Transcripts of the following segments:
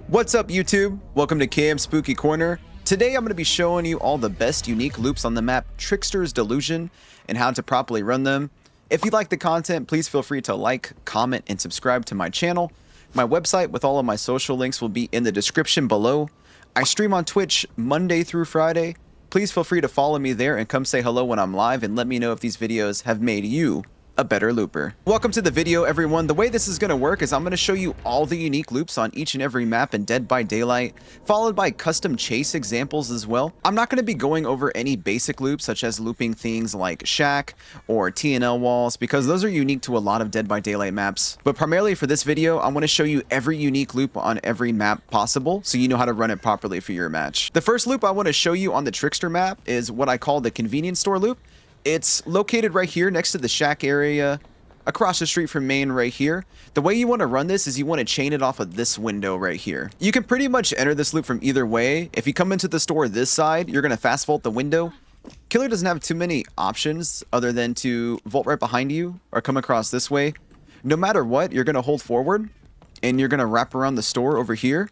What's up, YouTube? Welcome to KM Spooky Corner. Today I'm going to be showing you all the best unique loops on the map Trickster's Delusion and how to properly run them. If you like the content, please feel free to like, comment, and subscribe to my channel. My website with all of my social links will be in the description below. I stream on Twitch Monday through Friday. Please feel free to follow me there and come say hello when I'm live and let me know if these videos have made you a better looper. Welcome to the video, everyone. The way this is going to work is I'm going to show you all the unique loops on each and every map in Dead by Daylight, followed by custom chase examples as well. I'm not going to be going over any basic loops such as looping things like shack or TNL walls because those are unique to a lot of Dead by Daylight maps. But primarily for this video, I want to show you every unique loop on every map possible so you know how to run it properly for your match. The first loop I want to show you on the Trickster map is what I call the convenience store loop. It's located right here next to the shack area, across the street from main right here. The way you want to run this is you want to chain it off of this window right here. You can pretty much enter this loop from either way. If you come into the store this side, you're going to fast vault the window. Killer doesn't have too many options other than to vault right behind you or come across this way. No matter what, you're going to hold forward and you're going to wrap around the store over here.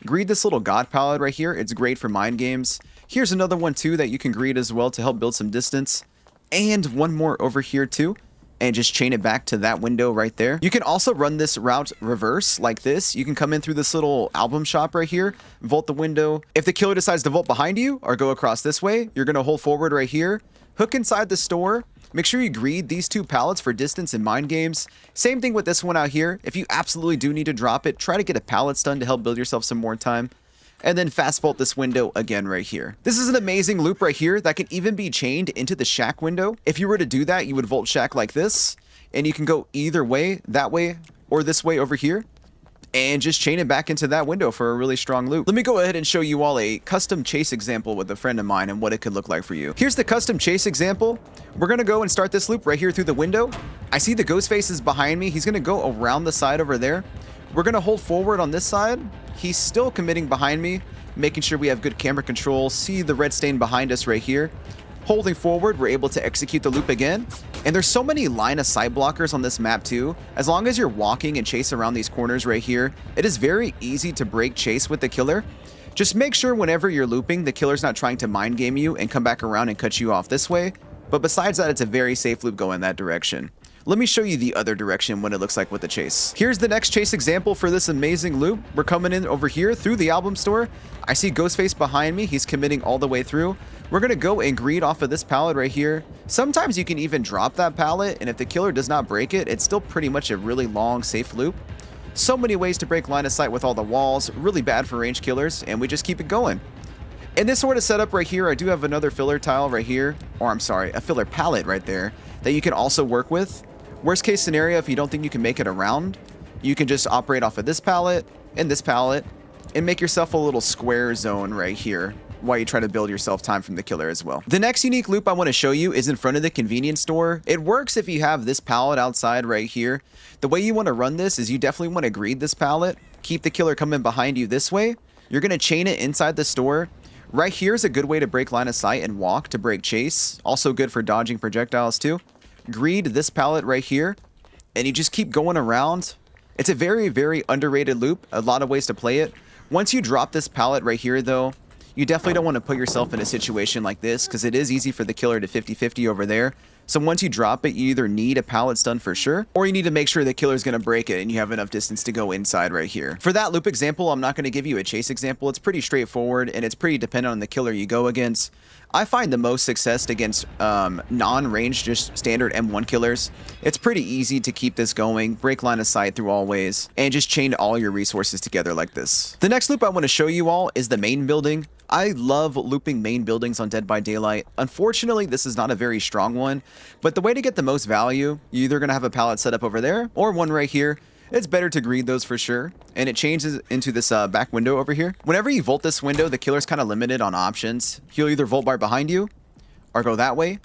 Greed this little god pallet right here. It's great for mind games. Here's another one too that you can greed as well to help build some distance. And one more over here too, and just chain it back to that window right there. You can also run this route reverse like this. You can come in through this little album shop right here, vault the window. If the killer decides to vault behind you or go across this way, you're gonna hold forward right here, hook inside the store. Make sure you greed these two pallets for distance in mind games. Same thing with this one out here. If you absolutely do need to drop it, try to get a pallet stun to help build yourself some more time. And then fast vault this window again right here. This is an amazing loop right here that can even be chained into the shack window. If you were to do that, you would vault shack like this, and you can go either way, that way, or this way over here, and just chain it back into that window for a really strong loop. Let me go ahead and show you all a custom chase example with a friend of mine and what it could look like for you. Here's the custom chase example. We're gonna go and start this loop right here through the window. I see the ghost face is behind me. He's gonna go around the side over there. We're gonna hold forward on this side. He's still committing behind me, making sure we have good camera control. See the red stain behind us right here. Holding forward, we're able to execute the loop again. And there's so many line of sight blockers on this map too. As long as you're walking and chase around these corners right here, it is very easy to break chase with the killer. Just make sure whenever you're looping, the killer's not trying to mind game you and come back around and cut you off this way. But besides that, it's a very safe loop going that direction. Let me show you the other direction what it looks like with the chase. Here's the next chase example for this amazing loop. We're coming in over here through the album store. I see Ghostface behind me. He's committing all the way through. We're going to go and greed off of this pallet right here. Sometimes you can even drop that pallet, and if the killer does not break it, it's still pretty much a really long, safe loop. So many ways to break line of sight with all the walls. Really bad for range killers, and we just keep it going. In this sort of setup right here, I do have another filler tile right here, or I'm sorry, a filler pallet right there that you can also work with. Worst case scenario, if you don't think you can make it around, you can just operate off of this pallet and this pallet and make yourself a little square zone right here while you try to build yourself time from the killer as well. The next unique loop I want to show you is in front of the convenience store. It works if you have this pallet outside right here. The way you want to run this is you definitely want to greed this pallet, keep the killer coming behind you this way. You're going to chain it inside the store. Right here is a good way to break line of sight and walk to break chase. Also good for dodging projectiles too. Greed this pallet right here, and you just keep going around. It's a very, very underrated loop. A lot of ways to play it. Once you drop this pallet right here, though, you definitely don't want to put yourself in a situation like this because it is easy for the killer to 50-50 over there. So once you drop it, you either need a pallet stun for sure, or you need to make sure the killer's going to break it and you have enough distance to go inside right here. For that loop example, I'm not going to give you a chase example. It's pretty straightforward and it's pretty dependent on the killer you go against. I find the most success against non-range, just standard M1 killers. It's pretty easy to keep this going, break line of sight through all ways, and just chain all your resources together like this. The next loop I want to show you all is the main building. I love looping main buildings on Dead by Daylight. Unfortunately, this is not a very strong one, but the way to get the most value, you're either going to have a pallet set up over there or one right here. It's better to greed those for sure, and it changes into this back window over here. Whenever you vault this window, the killer's kind of limited on options. He'll either vault bar behind you, or go that way,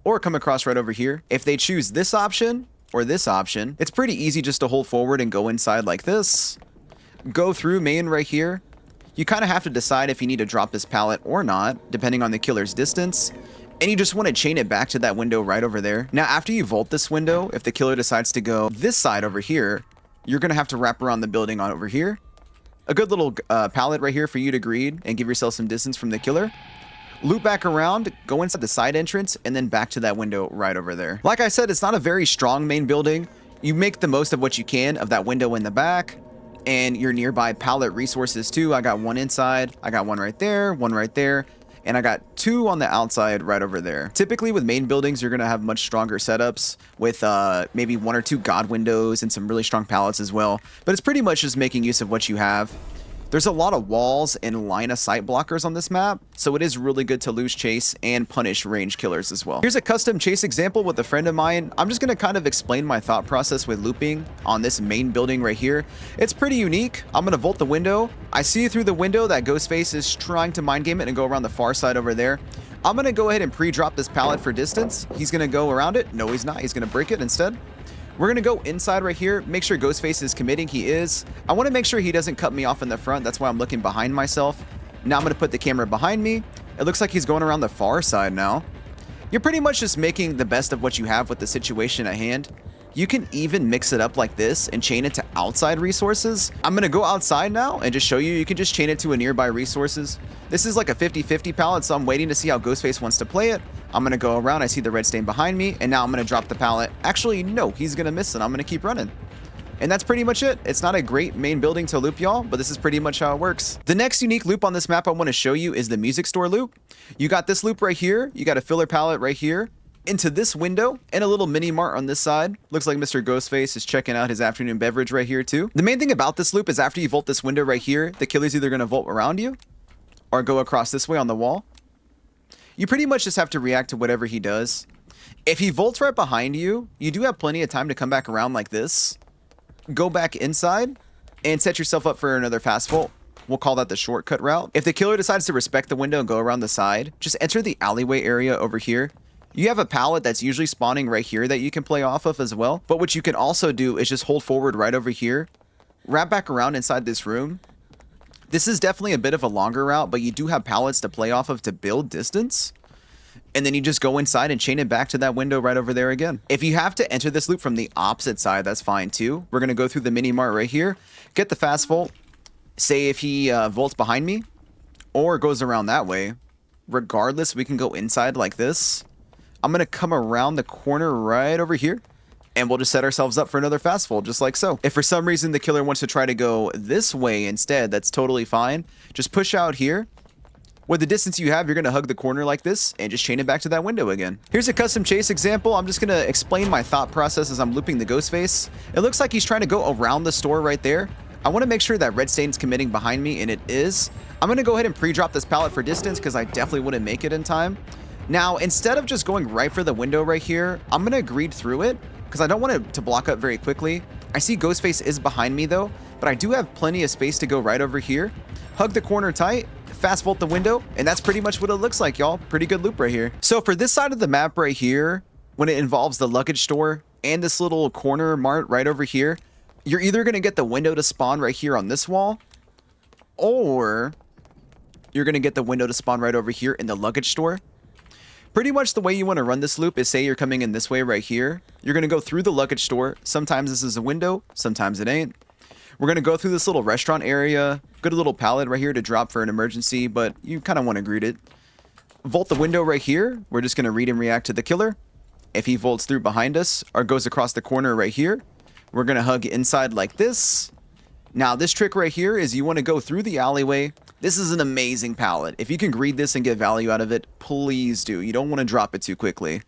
or come across right over here. If they choose this option, or this option, it's pretty easy just to hold forward and go inside like this. Go through main right here. You kind of have to decide if you need to drop this pallet or not, depending on the killer's distance. And you just want to chain it back to that window right over there. Now, after you vault this window, if the killer decides to go this side over here, you're going to have to wrap around the building on over here A good little pallet right here for you to greed and give yourself some distance from the killer. Loop back around, go inside the side entrance, and then back to that window right over there. Like I said, it's not a very strong main building. You make the most of what you can of that window in the back and your nearby pallet resources too. I got one inside, I got one right there, and I got two on the outside right over there. Typically with main buildings, you're gonna have much stronger setups with maybe one or two god windows and some really strong pallets as well. But it's pretty much just making use of what you have. There's a lot of walls and line of sight blockers on this map, so it is really good to lose chase and punish range killers as well. Here's a custom chase example with a friend of mine. I'm just gonna kind of explain my thought process with looping on this main building right here. It's pretty unique. I'm gonna vault the window. I see through the window that Ghostface is trying to mind game it and go around the far side over there. I'm gonna go ahead and pre-drop this pallet for distance. He's gonna go around it. No, he's not. He's gonna break it instead. We're gonna go inside right here, make sure Ghostface is committing. He is. I wanna make sure he doesn't cut me off in the front. That's why I'm looking behind myself. Now I'm gonna put the camera behind me. It looks like he's going around the far side now. You're pretty much just making the best of what you have with the situation at hand. You can even mix it up like this and chain it to outside resources. I'm gonna go outside now and just show you, you can just chain it to a nearby resources. This is like a 50-50 pallet, so I'm waiting to see how Ghostface wants to play it. I'm gonna go around, I see the red stain behind me, and now I'm gonna drop the pallet. Actually, no, he's gonna miss it. I'm gonna keep running. And that's pretty much it. It's not a great main building to loop, y'all, but this is pretty much how it works. The next unique loop on this map I wanna show you is the music store loop. You got this loop right here, you got a filler pallet right here, into this window, and a little mini mart on this side. Looks like Mr. Ghostface is checking out his afternoon beverage right here too. The main thing about this loop is after you vault this window right here, the killer's either gonna vault around you or go across this way on the wall. You pretty much just have to react to whatever he does. If he vaults right behind you, you do have plenty of time to come back around like this, go back inside, and set yourself up for another fast vault. We'll call that the shortcut route. If the killer decides to respect the window and go around the side, just enter the alleyway area over here. You have a pallet that's usually spawning right here that you can play off of as well. But what you can also do is just hold forward right over here, wrap back around inside this room. This is definitely a bit of a longer route, but you do have pallets to play off of to build distance. And then you just go inside and chain it back to that window right over there again. If you have to enter this loop from the opposite side, that's fine too. We're going to go through the mini mart right here, get the fast vault. Say if he vaults behind me or goes around that way, regardless, we can go inside like this. I'm going to come around the corner right over here, and we'll just set ourselves up for another fast vault, just like so. If for some reason the killer wants to try to go this way instead, that's totally fine. Just push out here. With the distance you have, you're going to hug the corner like this and just chain it back to that window again. Here's a custom chase example. I'm just going to explain my thought process as I'm looping the Ghostface. It looks like he's trying to go around the store right there. I want to make sure that red stain's committing behind me, and it is. I'm going to go ahead and pre-drop this pallet for distance because I definitely wouldn't make it in time. Now, instead of just going right for the window right here, I'm going to greed through it because I don't want it to block up very quickly. I see Ghostface is behind me though, but I do have plenty of space to go right over here. Hug the corner tight, fast vault the window, and that's pretty much what it looks like, y'all. Pretty good loop right here. So for this side of the map right here, when it involves the luggage store and this little corner mart right over here, you're either going to get the window to spawn right here on this wall, or you're going to get the window to spawn right over here in the luggage store. Pretty much the way you want to run this loop is, say you're coming in this way right here. You're going to go through the luggage store. Sometimes this is a window, sometimes it ain't. We're going to go through this little restaurant area. Good little pallet right here to drop for an emergency, but you kind of want to greet it. Vault the window right here. We're just going to read and react to the killer. If he vaults through behind us or goes across the corner right here, we're going to hug inside like this. Now, this trick right here is you want to go through the alleyway. This is an amazing pallet. If you can greed this and get value out of it, please do. You don't want to drop it too quickly.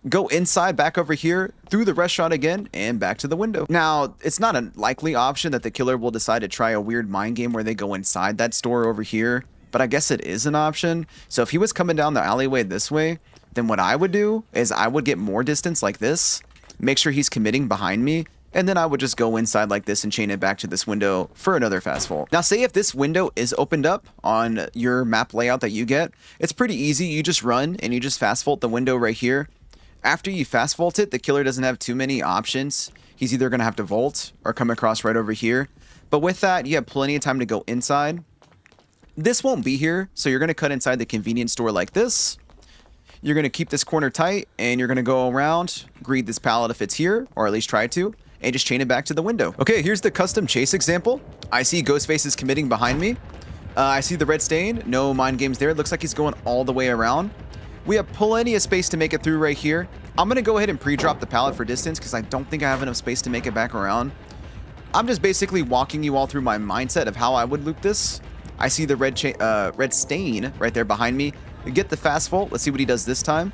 Go inside, back over here, through the restaurant again, and back to the window. Now, it's not a likely option that the killer will decide to try a weird mind game where they go inside that store over here, but I guess it is an option. So if he was coming down the alleyway this way, then what I would do is I would get more distance like this, make sure he's committing behind me, and then I would just go inside like this and chain it back to this window for another fast vault. Now, say if this window is opened up on your map layout that you get, it's pretty easy. You just run and you just fast vault the window right here. After you fast vault it, the killer doesn't have too many options. He's either going to have to vault or come across right over here. But with that, you have plenty of time to go inside. This won't be here, so you're going to cut inside the convenience store like this. You're going to keep this corner tight, and you're going to go around, greed this pallet if it's here, or at least try to. and just chain it back to the window. Okay, here's the custom chase example. I see Ghostface is committing behind me. I see the red stain. No mind games there. It looks like he's going all the way around. We have plenty of space to make it through right here. I'm going to go ahead and pre-drop the pallet for distance because I don't think I have enough space to make it back around. I'm just basically walking you all through my mindset of how I would loop this. I see the red stain right there behind me. Get the fast vault. Let's see what he does this time.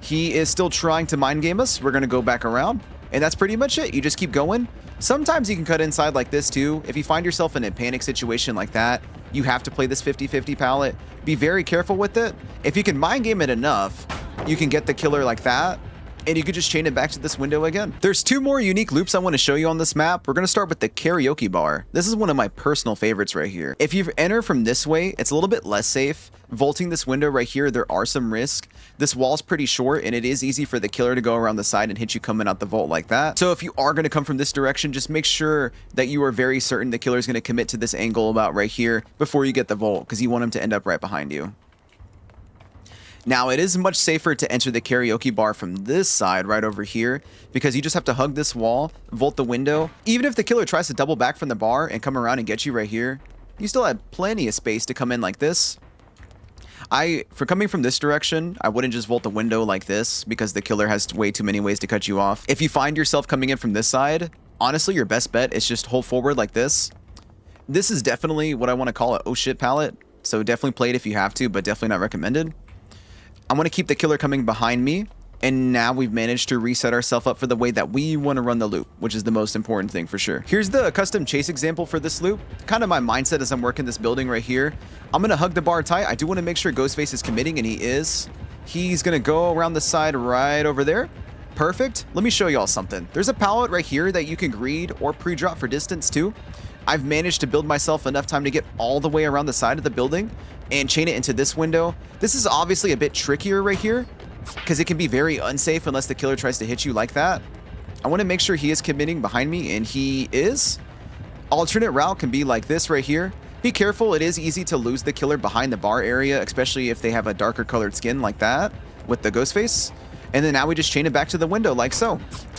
He is still trying to mind game us. We're going to go back around. And that's pretty much it. You just keep going. Sometimes you can cut inside like this too. If you find yourself in a panic situation like that, you have to play this 50-50 pallet. Be very careful with it. If you can mind game it enough, you can get the killer like that, and you could just chain it back to this window again. There's two more unique loops I want to show you on this map. We're going to start with the karaoke bar. This is one of my personal favorites right here. If you enter from this way, it's a little bit less safe. Vaulting this window right here, there are some risks. This wall's pretty short, and it is easy for the killer to go around the side and hit you coming out the vault like that. So if you are going to come from this direction, just make sure that you are very certain the killer is going to commit to this angle about right here before you get the vault, because you want him to end up right behind you. Now, it is much safer to enter the karaoke bar from this side right over here, because you just have to hug this wall, vault the window. Even if the killer tries to double back from the bar and come around and get you right here, you still have plenty of space to come in like this. For coming from this direction, I wouldn't just vault the window like this, because the killer has way too many ways to cut you off. If you find yourself coming in from this side, honestly, your best bet is just hold forward like this. This is definitely what I want to call an oh shit pallet, so definitely play it if you have to, but definitely not recommended. I want to keep the killer coming behind me, and now we've managed to reset ourselves up for the way that we want to run the loop, which is the most important thing for sure. Here's the custom chase example for this loop. Kind of my mindset as I'm working this building right here. I'm going to hug the bar tight. I do want to make sure Ghostface is committing, and he is. He's going to go around the side right over there. Perfect. Let me show y'all something. There's a pallet right here that you can greed or pre-drop for distance too. I've managed to build myself enough time to get all the way around the side of the building and chain it into this window. This is obviously a bit trickier right here because it can be very unsafe unless the killer tries to hit you like that. I want to make sure he is committing behind me, and he is. Alternate route can be like this right here. Be careful, it is easy to lose the killer behind the bar area, especially if they have a darker colored skin like that with the ghost face. And then now we just chain it back to the window like so.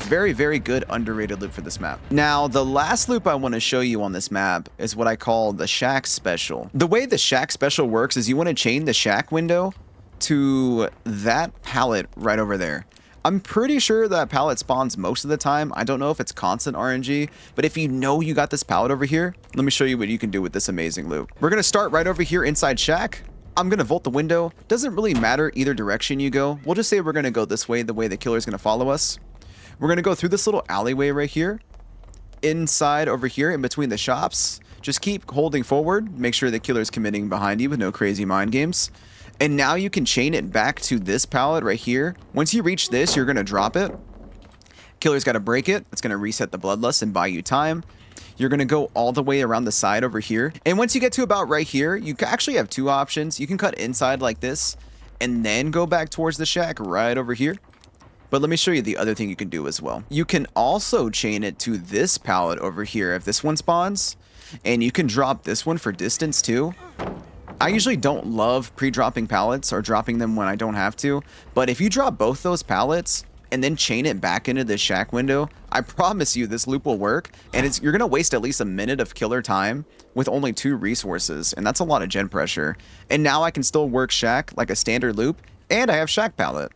Very, very good underrated loop for this map. Now, the last loop I want to show you on this map is what I call the shack special. The way the shack special works is you want to chain the shack window to that pallet right over there. I'm pretty sure that pallet spawns most of the time. I don't know if it's constant RNG, but if you know you got this pallet over here, let me show you what you can do with this amazing loop. We're going to start right over here inside shack. I'm going to vault the window. Doesn't really matter either direction you go. We'll just say we're going to go this way, the way the killer is going to follow us. We're going to go through this little alleyway right here. Inside over here in between the shops. Just keep holding forward. Make sure the killer is committing behind you with no crazy mind games. And now you can chain it back to this pallet right here. Once you reach this, you're going to drop it. Killer's got to break it. It's going to reset the bloodlust and buy you time. You're going to go all the way around the side over here. And once you get to about right here, you actually have two options. You can cut inside like this and then go back towards the shack right over here. But let me show you the other thing you can do as well. You can also chain it to this pallet over here if this one spawns. And you can drop this one for distance too. I usually don't love pre-dropping pallets or dropping them when I don't have to. But if you drop both those pallets and then chain it back into the shack window, I promise you this loop will work, and you're gonna waste at least a minute of killer time with only 2 resources, and that's a lot of gen pressure. And now I can still work shack like a standard loop, and I have shack pallet.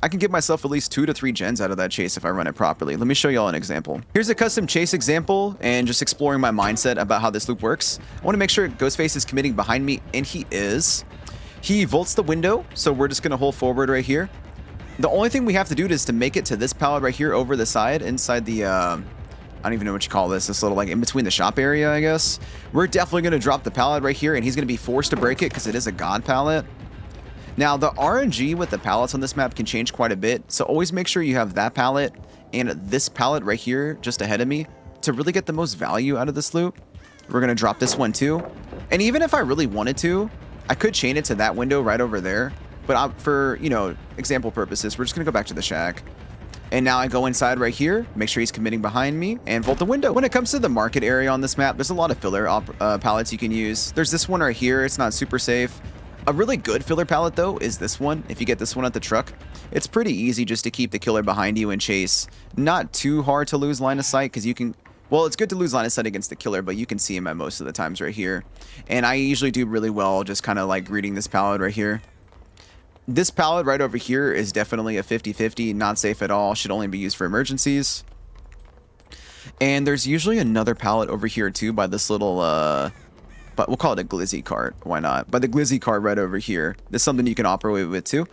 I can give myself at least 2 to 3 gens out of that chase if I run it properly. Let me show y'all an example. Here's a custom chase example, and just exploring my mindset about how this loop works. I want to make sure Ghostface is committing behind me, and he is. He vaults the window, so we're just gonna hold forward right here. The only thing we have to do is to make it to this pallet right here over the side inside the, I don't even know what you call this little like in between the shop area, I guess. We're definitely going to drop the pallet right here, and he's going to be forced to break it because it is a god pallet. Now, the RNG with the pallets on this map can change quite a bit, so always make sure you have that pallet and this pallet right here just ahead of me to really get the most value out of this loop. We're going to drop this one too. And even if I really wanted to, I could chain it to that window right over there. But for, you know, example purposes, we're just going to go back to the shack. And now I go inside right here, make sure he's committing behind me, and vault the window. When it comes to the market area on this map, there's a lot of filler pallets you can use. There's this one right here. It's not super safe. A really good filler pallet though is this one. If you get this one at the truck, it's pretty easy just to keep the killer behind you and chase. Not too hard to lose line of sight because you can, well, it's good to lose line of sight against the killer, but you can see him at most of the times right here. And I usually do really well just kind of like greeting this pallet right here. This pallet right over here is definitely a 50-50, not safe at all, should only be used for emergencies. And there's usually another pallet over here too by this little, but we'll call it a glizzy cart. Why not? By the glizzy cart right over here. This is something you can operate with too.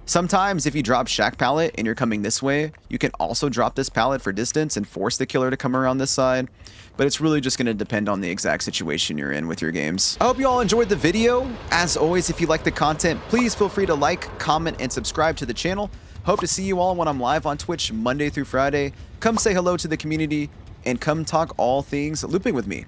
Sometimes if you drop shack pallet and you're coming this way, you can also drop this pallet for distance and force the killer to come around this side. But it's really just going to depend on the exact situation you're in with your games. I hope you all enjoyed the video. As always, if you like the content, please feel free to like, comment, and subscribe to the channel. Hope to see you all when I'm live on Twitch Monday through Friday. Come say hello to the community and come talk all things looping with me.